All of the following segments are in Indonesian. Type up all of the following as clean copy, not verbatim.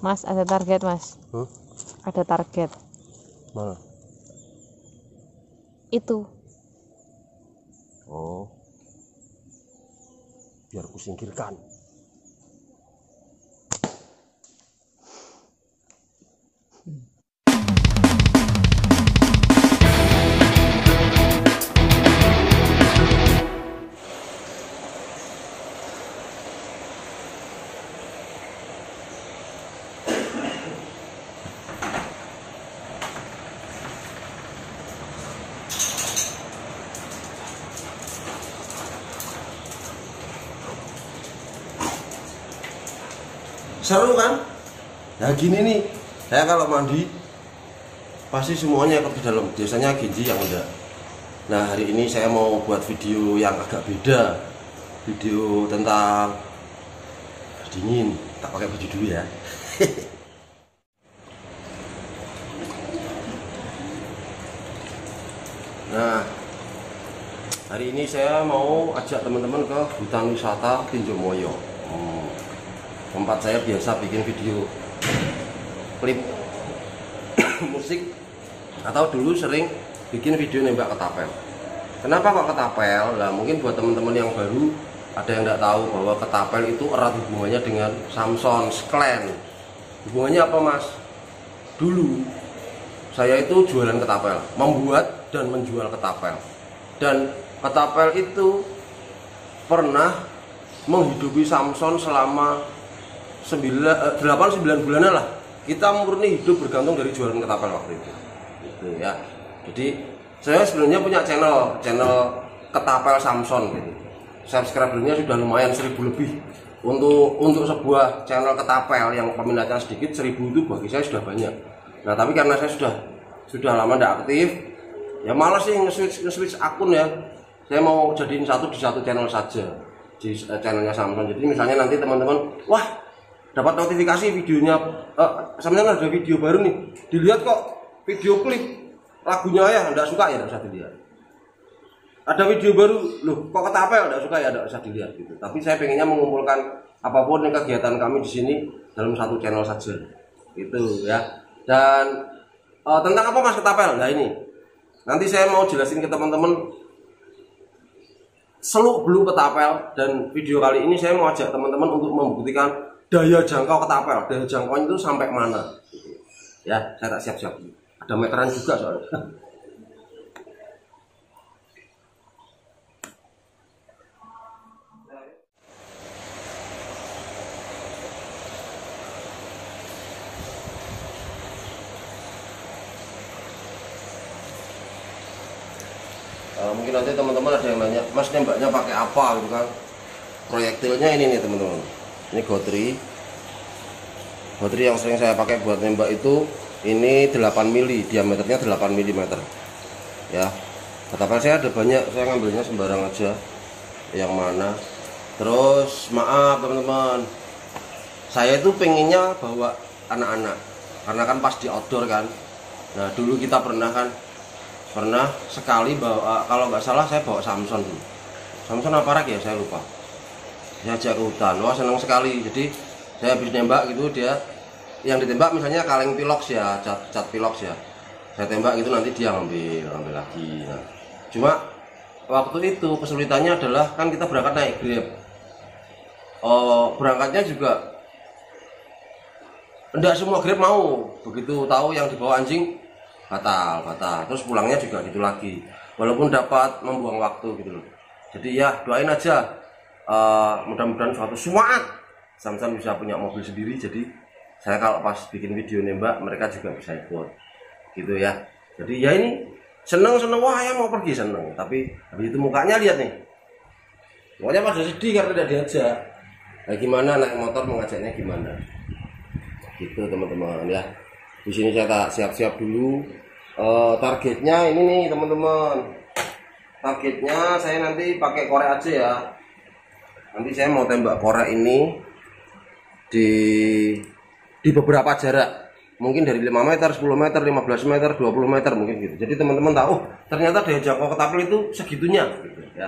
Mas, ada target, Mas. Ada target. Mana? Itu. Oh. Biar ku singkirkan. Seru kan? Nah gini nih, saya kalau mandi pasti semuanya ikut ke dalam. Biasanya Genji yang enggak. Nah hari ini saya mau buat video yang agak beda. Video tentang dingin. Tak pakai baju dulu ya. Nah hari ini saya mau ajak teman-teman ke hutan wisata Tinjomoyo. Tempat saya biasa bikin video klip musik, atau dulu sering bikin video nembak ketapel. Kenapa kok ketapel? Nah mungkin buat teman-teman yang baru ada yang nggak tahu bahwa ketapel itu erat hubungannya dengan Samson Clan. Hubungannya apa mas? Dulu saya itu jualan ketapel, membuat dan menjual ketapel. Dan ketapel itu pernah menghidupi Samson selama 8-9 bulanan lah. Kita murni hidup bergantung dari jualan ketapel waktu itu. Gitu ya. Jadi saya sebenarnya punya channel ketapel Samson gitu. Subscribernya sudah lumayan 1000 lebih. Untuk sebuah channel ketapel yang peminatnya sedikit, 1000 itu bagi saya sudah banyak. Nah, tapi karena saya sudah lama tidak aktif, ya malas sih nge-switch akun ya. Saya mau jadiin satu channel saja. Di channelnya Samson. Jadi misalnya nanti teman-teman, wah dapat notifikasi videonya, Samson ada video baru nih, dilihat kok video klip lagunya ya, enggak suka ya, enggak usah dilihat. Ada video baru, loh kok ketapel, enggak suka ya, enggak usah dilihat gitu. Tapi saya pengennya mengumpulkan apapun yang kegiatan kami di sini dalam satu channel saja, gitu ya. Dan tentang apa mas ketapel? Nah ini, nanti saya mau jelasin ke teman-teman seluk beluk ketapel, dan video kali ini saya mau ajak teman-teman untuk membuktikan daya jangkau ketapel. Daya jangkaunya itu sampai mana? Ya, saya tak siap-siap. Ada meteran juga soalnya. Mungkin nanti teman-teman ada yang nanya, mas nembaknya pakai apa gitu kan? Proyektilnya ini nih teman-teman. Ini gotri yang sering saya pakai buat nembak itu ini 8 mili, diameternya 8 mm ya. Ketapel saya ada banyak, saya ngambilnya sembarang aja yang mana. Terus maaf teman-teman, saya itu pengennya bawa anak-anak karena kan pas di outdoor kan. Nah dulu kita pernah sekali bawa, kalau nggak salah saya bawa Samson dulu. Samson apa lagi ya saya lupa. Saya ajak ke hutan, wah senang sekali. Jadi saya habis nembak gitu, dia yang ditembak misalnya kaleng pilox ya, cat pilox ya, saya tembak gitu, nanti dia ngambil lagi. Nah, cuma waktu itu kesulitannya adalah kan kita berangkat naik Grab. Berangkatnya juga enggak semua Grab mau, begitu tahu yang dibawa anjing batal. Terus pulangnya juga gitu lagi, walaupun dapat membuang waktu gitu loh. Jadi ya doain aja, mudah-mudahan suatu saat Samson bisa punya mobil sendiri, jadi saya kalau pas bikin video nembak mereka juga bisa ikut gitu ya. Jadi ya ini seneng, wah ya mau pergi seneng, tapi habis itu mukanya lihat nih, pokoknya pada sedih karena tidak diajak. Nah gimana naik motor mengajaknya gimana gitu teman-teman ya. Di sini saya tak siap-siap dulu. Targetnya ini nih teman-teman, targetnya saya nanti pakai korek aja ya. Nanti saya mau tembak korek ini di beberapa jarak, mungkin dari 5 meter, 10 meter, 15 meter, 20 meter mungkin gitu. Jadi teman-teman tahu, ternyata daya jangkau ketapel itu segitunya gitu ya.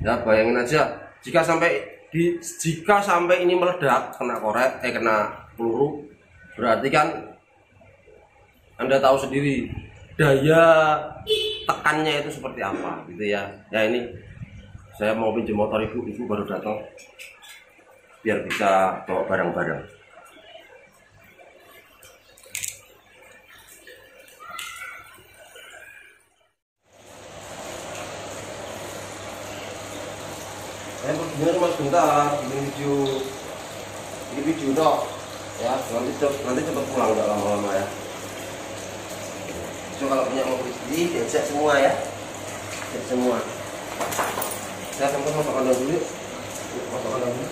Ya bayangin aja, jika sampai ini meledak, kena korek, kena peluru, Berarti kan Anda tahu sendiri daya tekannya itu seperti apa gitu ya. Ya ini saya mau pinjam motor ibu baru datang biar bisa bawa barang-barang. Saya perginya cuma sebentar, bikin video dok ya, nanti cepat pulang, nggak lama-lama ya. So kalau punya mobil sendiri diajak semua ya, diajak semua. Saya akan masuk kandang dulu, masuk kandang dulu.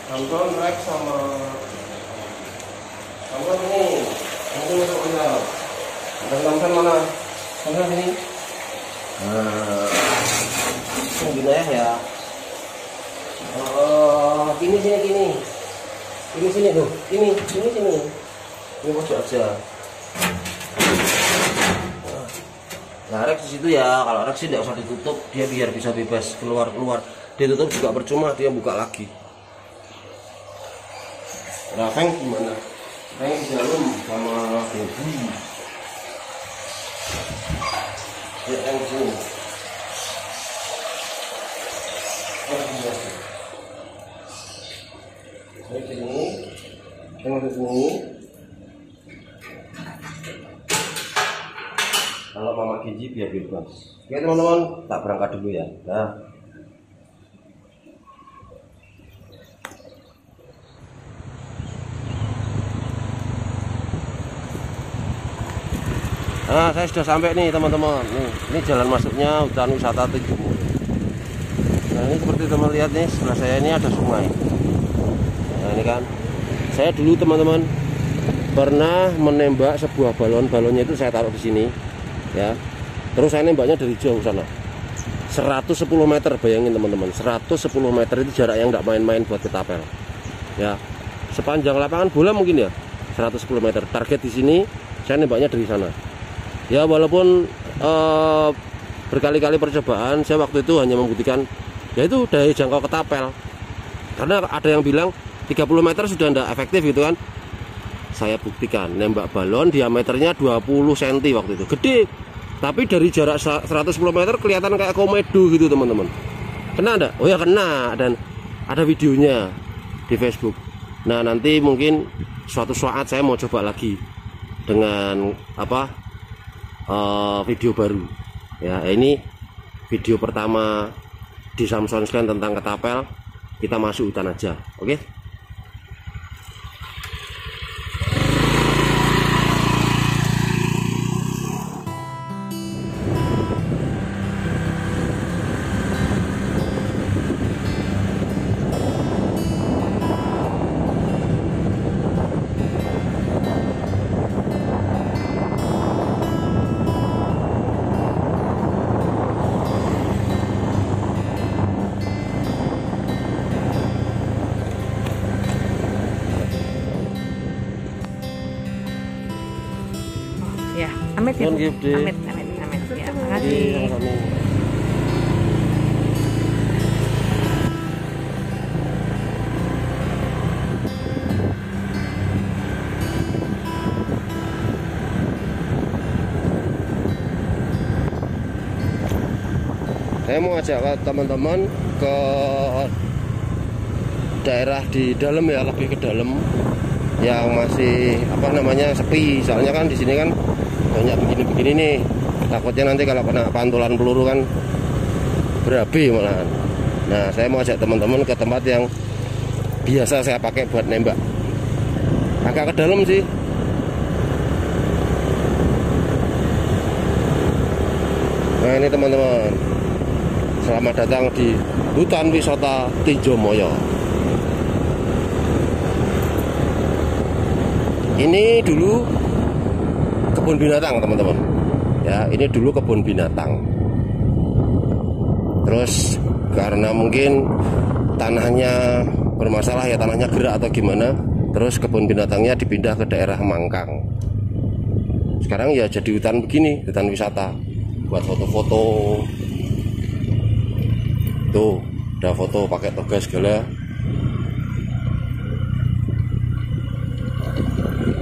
Kandang Rex sama ini, mungkin masuk kandang. Kandang mana? Kandang sini. Nah, gini ya. Sini tuh, sini. Ini pojok aja. Nah, Rex di situ ya. Kalau Rex sih tidak usah ditutup, dia biar bisa bebas keluar. Ditutup juga percuma, dia buka lagi. Nah, Feng gimana? Feng di dalam sama Debbie. Ya, Feng di sini. Tengok sini. Kalau Mama Gigi biar bebas. Oke teman-teman, tak berangkat dulu ya. Nah, saya sudah sampai nih teman-teman. Ini jalan masuknya hutan wisata Tinjomoyo. Nah, ini seperti teman lihat nih, sebelah saya ini ada sungai. Nah, ini kan. Saya dulu teman-teman pernah menembak sebuah balonnya itu saya taruh di sini ya. Terus saya nembaknya dari jauh sana 110 meter, bayangin teman-teman, 110 meter itu jarak yang nggak main-main buat ketapel ya. Sepanjang lapangan bola mungkin ya 110 meter. Target di sini saya nembaknya dari sana ya, walaupun berkali-kali percobaan, saya waktu itu hanya membuktikan yaitu daya jangkau ketapel, karena ada yang bilang 30 meter sudah tidak efektif gitu kan. Saya buktikan, nembak balon diameternya 20 cm waktu itu, gede, tapi dari jarak 110 meter kelihatan kayak komedo gitu teman-teman. Kena enggak? Oh ya kena, dan ada videonya di Facebook. Nah nanti mungkin suatu saat saya mau coba lagi dengan video baru ya. Ini video pertama di Samson Scan tentang ketapel. Kita masuk hutan aja, oke? Ya, amit ya. Amit. Ya, makasih. Saya mau ajak teman-teman ke daerah di dalam ya, lebih ke dalam yang masih sepi. Soalnya kan di sini kan banyak begini-begini nih. Takutnya nanti kalau kena pantulan peluru kan berapi malahan. Nah, saya mau ajak teman-teman ke tempat yang biasa saya pakai buat nembak. Agak ke dalam sih. Nah, ini teman-teman. Selamat datang di hutan wisata Tinjomoyo. Ini dulu kebun binatang teman-teman ya, ini dulu kebun binatang. Terus karena mungkin tanahnya bermasalah ya, tanahnya gerak atau gimana, terus kebun binatangnya dipindah ke daerah Mangkang. Sekarang ya jadi hutan begini, hutan wisata buat foto-foto. Tuh udah foto pakai toga segala.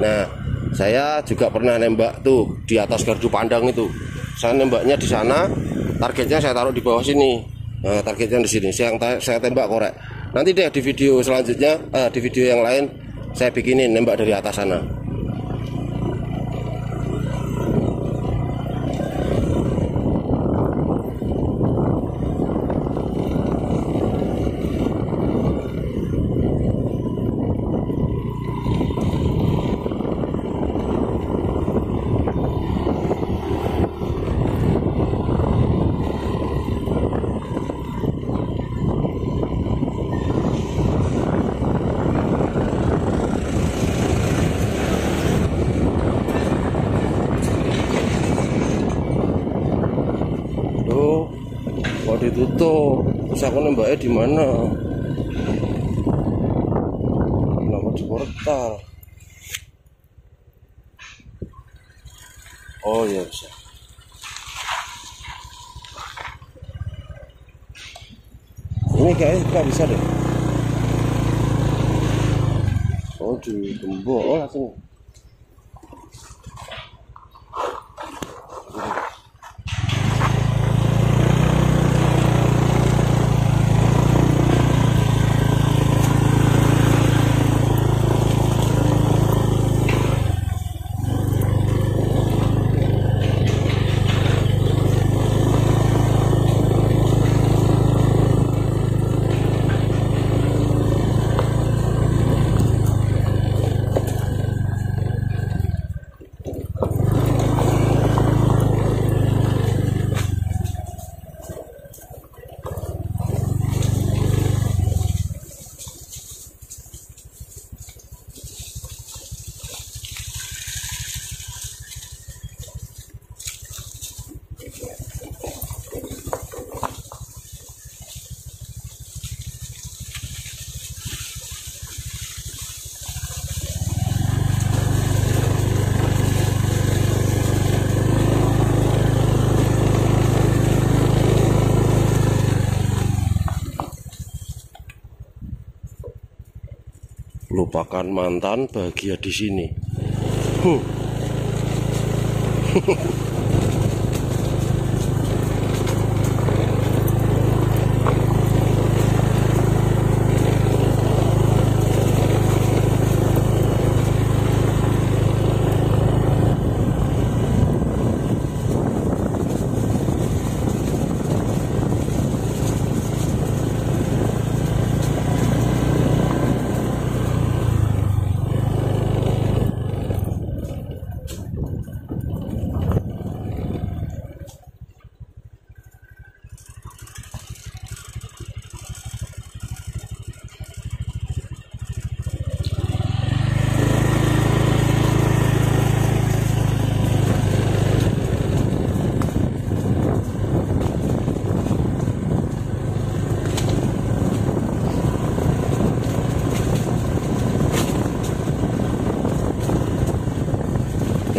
Nah, saya juga pernah nembak tuh di atas gardu pandang itu. Saya nembaknya di sana, targetnya saya taruh di bawah sini. Nah, targetnya di sini. Saya tembak korek. Nanti deh di video selanjutnya, di video yang lain saya bikinin nembak dari atas sana. Kok ditutup? Terus aku nembaknya di mana? Kenapa di portal? Oh ya bisa. Ini kayaknya nggak bisa deh. Oh di gembok, oh langsung. Lupakan mantan, bahagia di sini.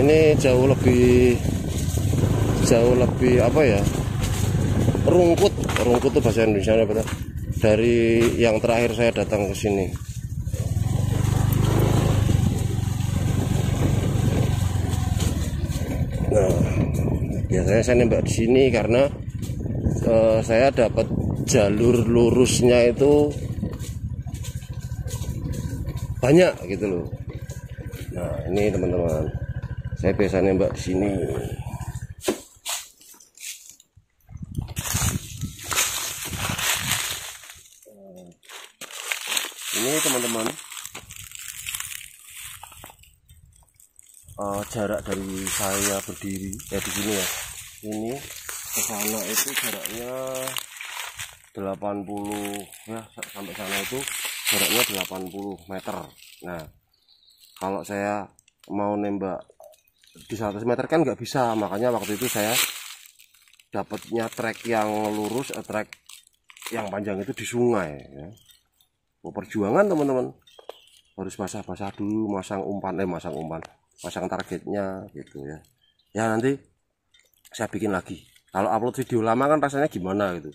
Ini jauh lebih apa ya, rungkut tuh bahasa Indonesia apa tuh? Dari yang terakhir saya datang ke sini. Nah, biasanya saya nembak di sini karena saya dapat jalur lurusnya itu banyak gitu loh. Nah, ini teman-teman, saya biasa nembak di sini. Ini teman-teman, jarak dari saya berdiri di sini ya, ini ke sana itu jaraknya 80 ya, sampai sana itu jaraknya 80 meter. Nah, kalau saya mau nembak di 100 meter kan nggak bisa, makanya waktu itu saya dapatnya trek yang lurus, trek yang panjang itu di sungai ya. Perjuangan teman-teman, harus basah-basah dulu, masang targetnya gitu ya. Ya nanti saya bikin lagi. Kalau upload video lama kan rasanya gimana gitu,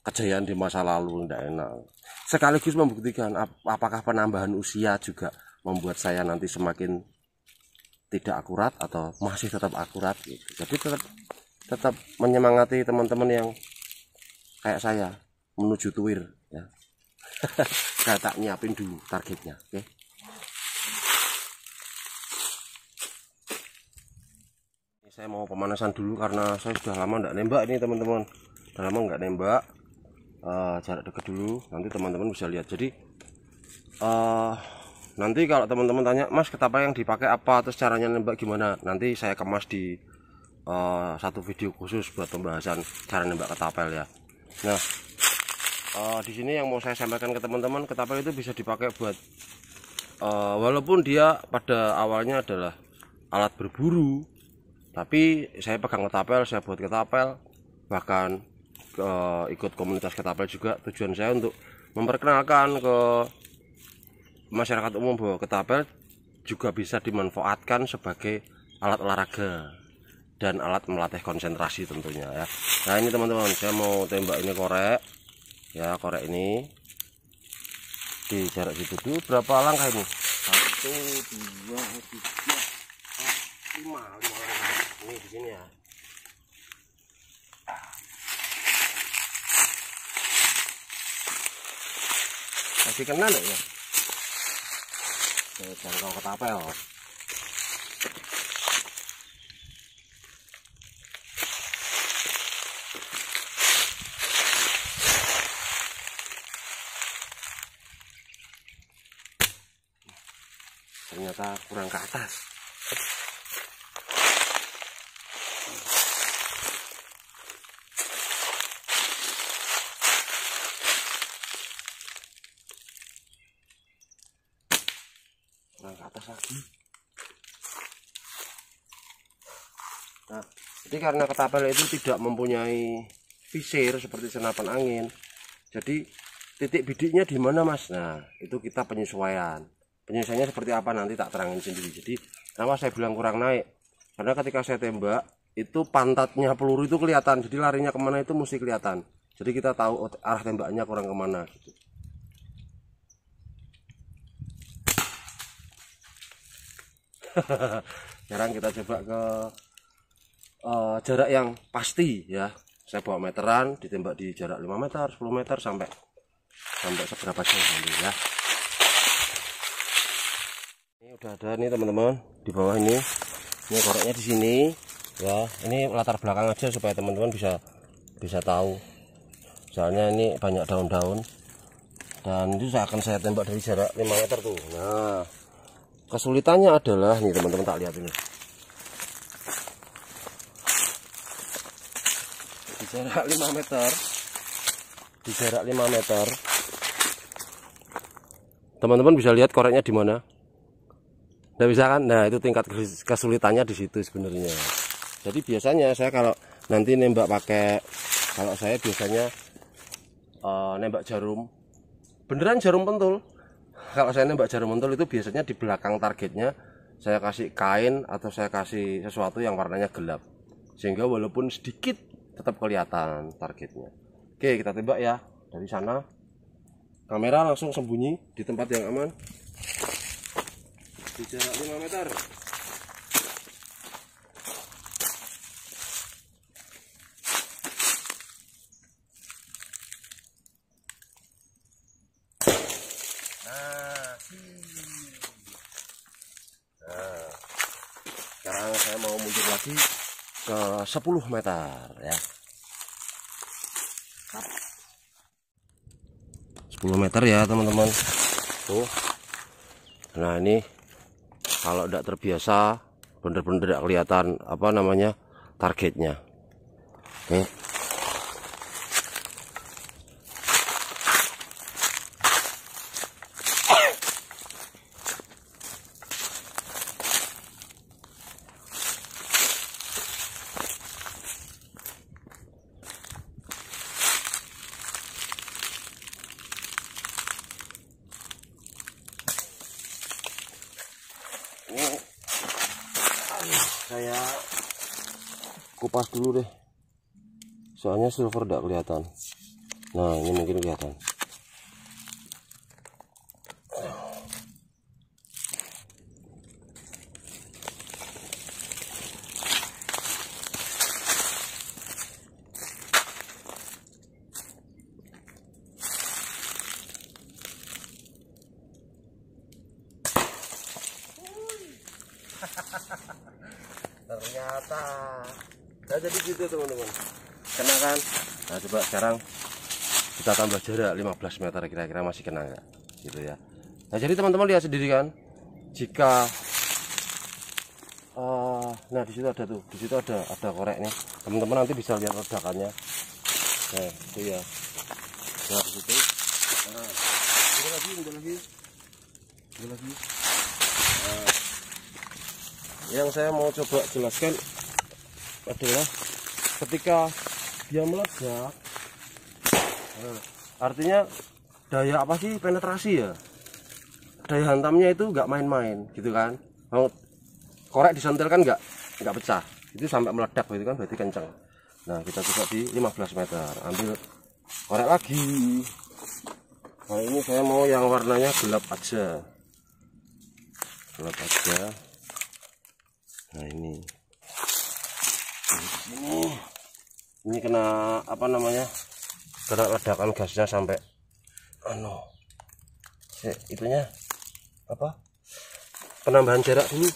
kejayaan di masa lalu tidak enak. Sekaligus membuktikan apakah penambahan usia juga membuat saya nanti semakin tidak akurat atau masih tetap akurat gitu. Jadi tetap menyemangati teman-teman yang kayak saya menuju tuwir ya. Saya tak nyiapin dulu targetnya, oke. Saya mau pemanasan dulu karena saya sudah lama nggak nembak ini teman-teman. Sudah lama nggak nembak. Jarak dekat dulu, nanti teman-teman bisa lihat. Jadi nanti kalau teman-teman tanya, Mas ketapel yang dipakai apa, terus caranya nembak gimana, nanti saya kemas di satu video khusus buat pembahasan cara nembak ketapel ya. Nah, di sini yang mau saya sampaikan ke teman-teman, ketapel itu bisa dipakai buat walaupun dia pada awalnya adalah alat berburu, tapi saya pegang ketapel, saya buat ketapel, bahkan ikut komunitas ketapel juga. Tujuan saya untuk memperkenalkan ke masyarakat umum bahwa ketapel juga bisa dimanfaatkan sebagai alat olahraga dan alat melatih konsentrasi tentunya ya. Nah ini teman-teman, saya mau tembak ini korek ya, korek ini di jarak situ dulu. Berapa langkah ini? 1, 2, 3, 4, 5 langkah. Ini di sini ya. Masih kena enggak ya? Jangkau ketapel. Ternyata kurang ke atas. Kurang ke atas lagi. Nah, jadi karena ketapel itu tidak mempunyai visir seperti senapan angin, jadi titik bidiknya di mana Mas? Nah, itu kita penyesuaian. Penyesuaiannya seperti apa nanti tak terangin sendiri. Jadi kenapa saya bilang kurang naik? Karena ketika saya tembak itu pantatnya peluru itu kelihatan, jadi larinya kemana itu mesti kelihatan. Jadi kita tahu arah tembaknya kurang kemana gitu. Sekarang kita coba ke jarak yang pasti ya. Saya bawa meteran, ditembak di jarak 5 meter, 10 meter sampai seberapa jauh nanti ya. Ini udah ada nih teman-teman di bawah ini. Ini koreknya di sini ya. Ini latar belakang aja supaya teman-teman bisa tahu. Soalnya ini banyak daun-daun. Dan itu akan saya tembak dari jarak 5 meter tuh. Nah, kesulitannya adalah nih teman-teman, tak lihat ini. Di jarak 5 meter. Di jarak 5 meter. Teman-teman bisa lihat koreknya di mana? Nggak bisa kan? Nah, itu tingkat kesulitannya di situ sebenarnya. Jadi biasanya saya kalau nanti nembak pakai, kalau saya biasanya nembak jarum, beneran jarum pentul. Kalau saya nembak jarum pentul itu biasanya di belakang targetnya saya kasih kain atau saya kasih sesuatu yang warnanya gelap, sehingga walaupun sedikit tetap kelihatan targetnya. Oke, kita tembak ya dari sana. Kamera langsung sembunyi di tempat yang aman. Di jarak 5 meter. Nah, sekarang saya mau mundur lagi ke 10 meter ya. 10 meter ya teman-teman. Tuh. Nah, ini kalau tidak terbiasa bener-bener tidak kelihatan apa namanya targetnya. Oke. Ini saya kupas dulu deh, soalnya silver tidak kelihatan. Nah, ini mungkin kelihatan. Ternyata nah jadi gitu teman-teman, kena kan. Nah coba sekarang kita tambah jarak 15 meter, kira-kira masih kena nggak gitu ya. Nah jadi teman-teman lihat sendiri kan, jika nah di situ ada tuh, di situ ada korek nih teman-teman, nanti bisa lihat ledakannya. Nah itu ya, nah di situ. Nah udah lagi. Nah, yang saya mau coba jelaskan adalah ketika dia meledak, nah, artinya daya apa sih, penetrasi ya, daya hantamnya itu nggak main-main gitu kan. Korek disentil kan nggak pecah, itu sampai meledak gitu kan, berarti kencang. Nah kita coba di 15 meter, ambil korek lagi. Nah ini saya mau yang warnanya gelap aja. Nah ini kena apa namanya, kena ledakan gasnya sampai itunya apa, penambahan jarak dulu.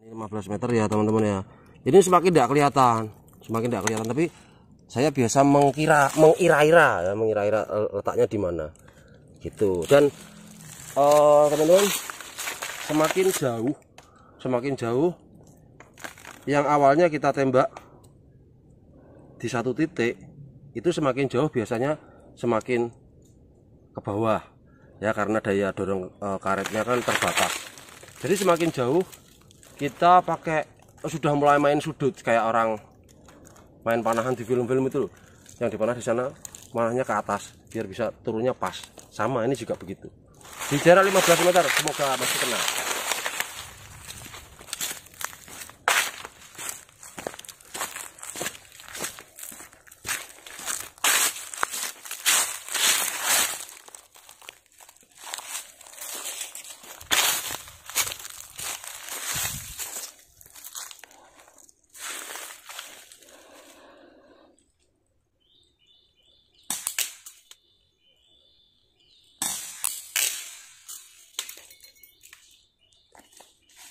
Ini 15 meter ya teman-teman ya. Ini semakin tidak kelihatan, tapi saya biasa mengira-ira letaknya di mana gitu. Dan teman-teman, semakin jauh yang awalnya kita tembak di satu titik, itu semakin jauh biasanya semakin ke bawah ya, karena daya dorong karetnya kan terbatas. Jadi semakin jauh kita pakai, sudah mulai main sudut kayak orang main panahan di film-film itu loh, yang dipanah di sana manahnya ke atas biar bisa turunnya pas. Sama ini juga begitu, di jarak 15 meter semoga masih kena.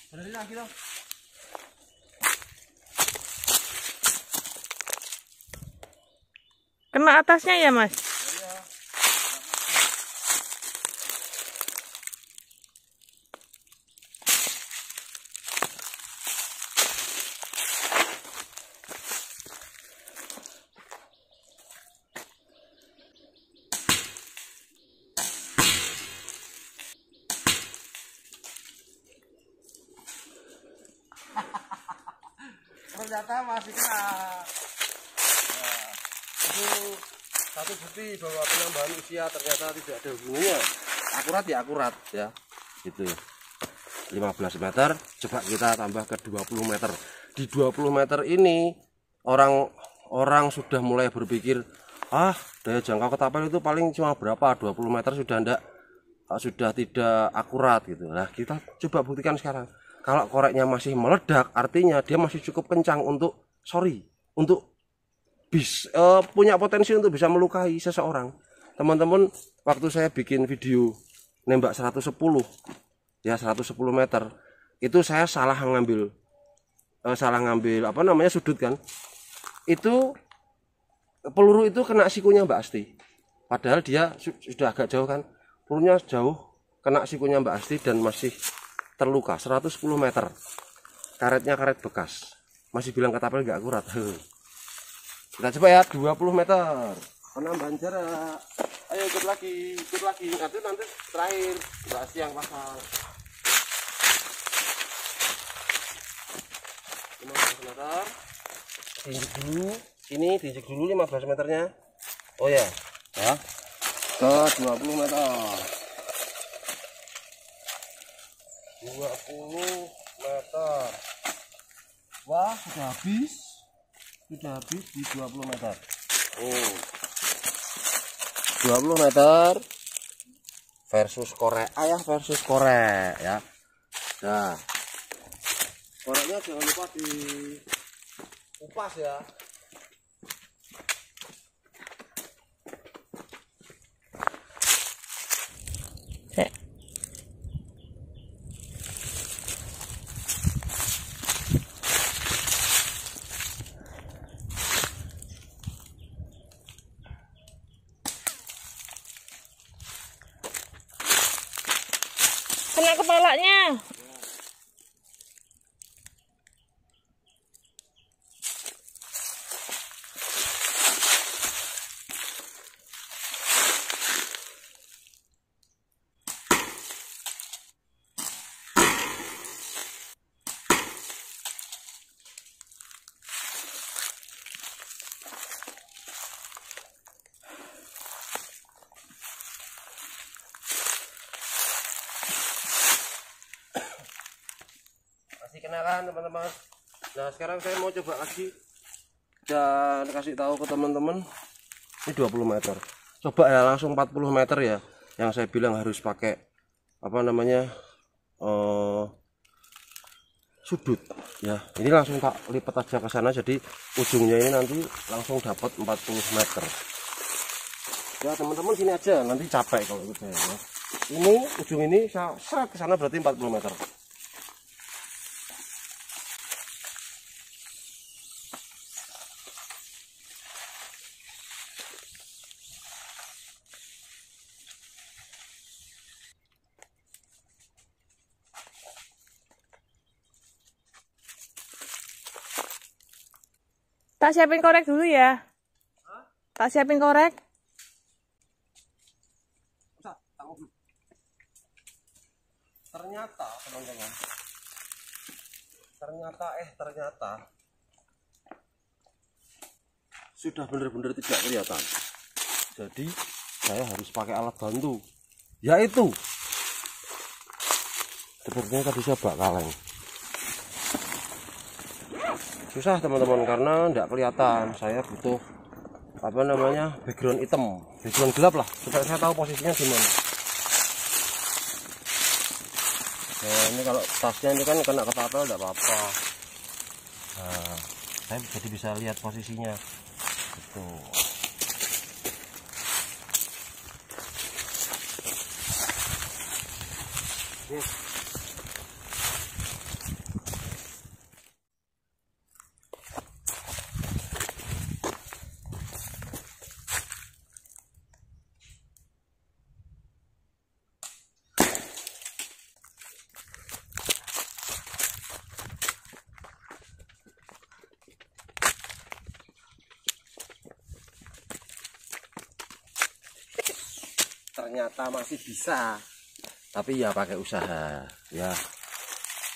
Berhenti lagi dong. Kena atasnya ya Mas? Ternyata masih kena. Nah, itu satu bukti bahwa penambahan usia ternyata tidak ada hubungannya. Akurat ya akurat ya, gitu. 15 meter, coba kita tambah ke 20 meter. Di 20 meter ini orang sudah mulai berpikir, daya jangkau ketapel itu paling cuma berapa, 20 meter sudah tidak akurat gitu. Nah kita coba buktikan sekarang. Kalau koreknya masih meledak, artinya dia masih cukup kencang untuk punya potensi untuk bisa melukai seseorang. Teman-teman, waktu saya bikin video nembak 110 meter, itu saya salah ngambil apa namanya, sudut kan. Itu peluru itu kena sikunya Mbak Asti. Padahal dia sudah agak jauh kan. Pelurunya jauh, kena sikunya Mbak Asti dan masih terluka. 110 meter, karetnya karet bekas, masih bilang ketapel nggak akurat. Kita coba ya 20 meter penambahan jarak. Ayo ikut lagi nanti terakhir Mbak Asti yang pasang. 15 meter diinjek dulu, ini diinjek dulu 15 meternya. Oh ya ke 20 meter. 20 meter. Wah, sudah habis di 20 meter. 20 meter versus korek, versus korek ya. Nah, koreknya jangan lupa dikupas ya. Kena kepalanya. Masih kenalan teman-teman. Nah sekarang saya mau coba lagi dan kasih tahu ke teman-teman, ini 20 meter, coba ya langsung 40 meter ya, yang saya bilang harus pakai apa namanya sudut ya. Ini langsung tak lipat aja ke sana, jadi ujungnya ini nanti langsung dapat 40 meter ya teman-teman. Sini aja, nanti capek kalau ikut saya ya. Ini ujung ini saya seret ke sana, berarti 40 meter. Tak siapin korek dulu ya. Tak siapin korek. Ternyata teman-teman, ternyata sudah benar-benar tidak kelihatan. Jadi saya harus pakai alat bantu, yaitu sepertinya tadi saya bak kaleng. Susah teman-teman karena tidak kelihatan. Saya butuh apa namanya background hitam, background gelap lah, supaya saya tahu posisinya di mana. Nah, ini kalau tasnya ini kan kena ketapel tidak apa-apa. Nah, saya jadi bisa lihat posisinya. Tuh. Ternyata masih bisa, tapi ya pakai usaha ya.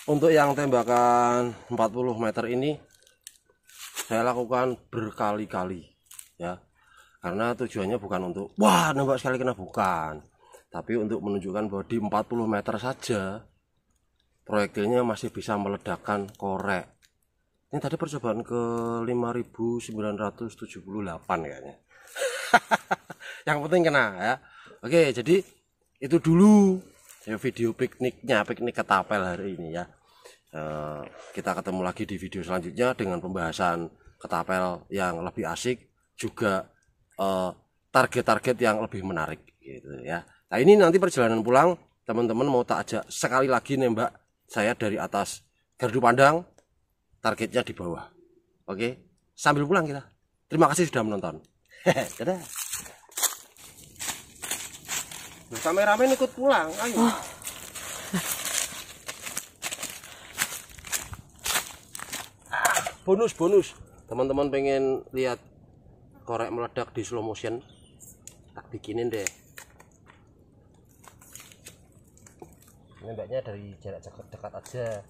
Untuk yang tembakan 40 meter ini saya lakukan berkali-kali ya, karena tujuannya bukan untuk wah nembak sekali kena, bukan, tapi untuk menunjukkan bahwa di 40 meter saja proyektilnya masih bisa meledakkan korek. Ini tadi percobaan ke 5.978 kayaknya. Yang penting kena ya. Oke, jadi itu dulu ya video pikniknya, piknik ketapel hari ini ya. Kita ketemu lagi di video selanjutnya dengan pembahasan ketapel yang lebih asik, juga target-target yang lebih menarik gitu ya. Nah ini nanti perjalanan pulang teman-teman mau tak ajak sekali lagi nembak saya dari atas gardu pandang, targetnya di bawah. Oke, sambil pulang kita. Terima kasih sudah menonton. Dadah. Kameramen ikut pulang, ayo. Bonus. Teman-teman pengen lihat korek meledak di slow motion? Tak bikinin deh. Nembaknya dari jarak dekat aja.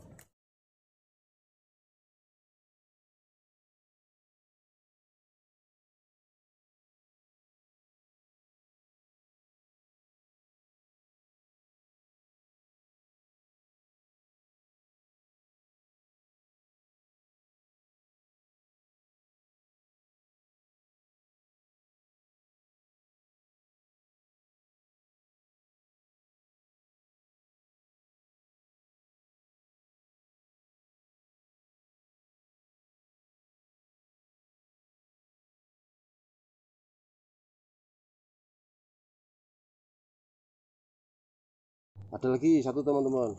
Ada lagi satu teman-teman,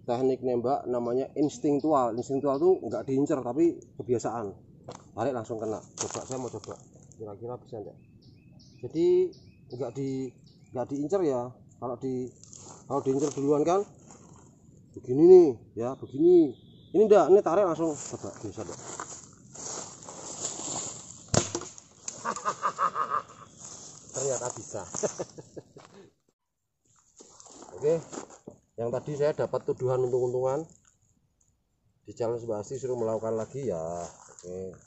teknik nembak namanya instingtual. Instingtual tuh nggak diincer tapi kebiasaan, balik langsung kena. Coba, saya mau coba kira-kira bisa enggak. Jadi nggak diincer ya, kalau di Kalau diincer duluan kan begini nih ya, begini. Ini enggak, ini tarik langsung coba bisa enggak? Ternyata bisa. Oke, yang tadi saya dapat tuduhan untung-untungan di challenge Mbak Asti, suruh melakukan lagi ya. Oke.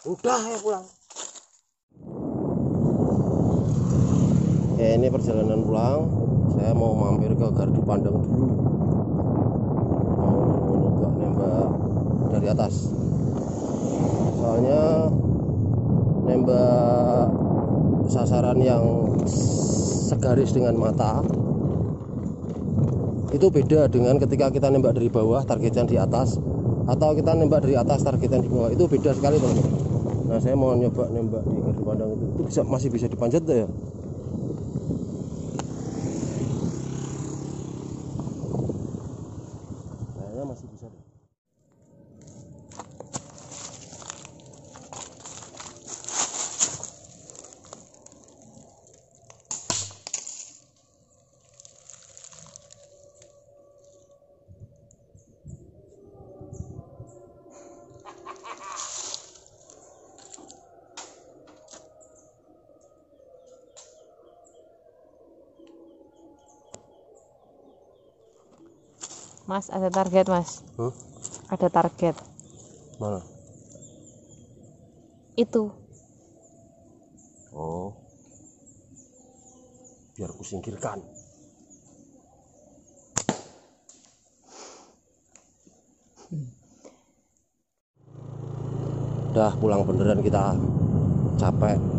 Udah ya pulang. Oke, ini perjalanan pulang. Saya mau mampir ke Gardu Pandang dulu. Mau nembak dari atas. Soalnya nembak sasaran yang segaris dengan mata itu beda dengan ketika kita nembak dari bawah targetnya di atas, atau kita nembak dari atas targetnya di bawah. Itu beda sekali teman-teman. Nah, saya mau nyoba nembak di Gardu Pandang itu masih bisa dipanjat ya. Kayaknya masih bisa deh. Mas, ada target, Mas. Ada target. Mana? Itu. Oh. Biar ku singkirkan. Udah pulang beneran kita, capek.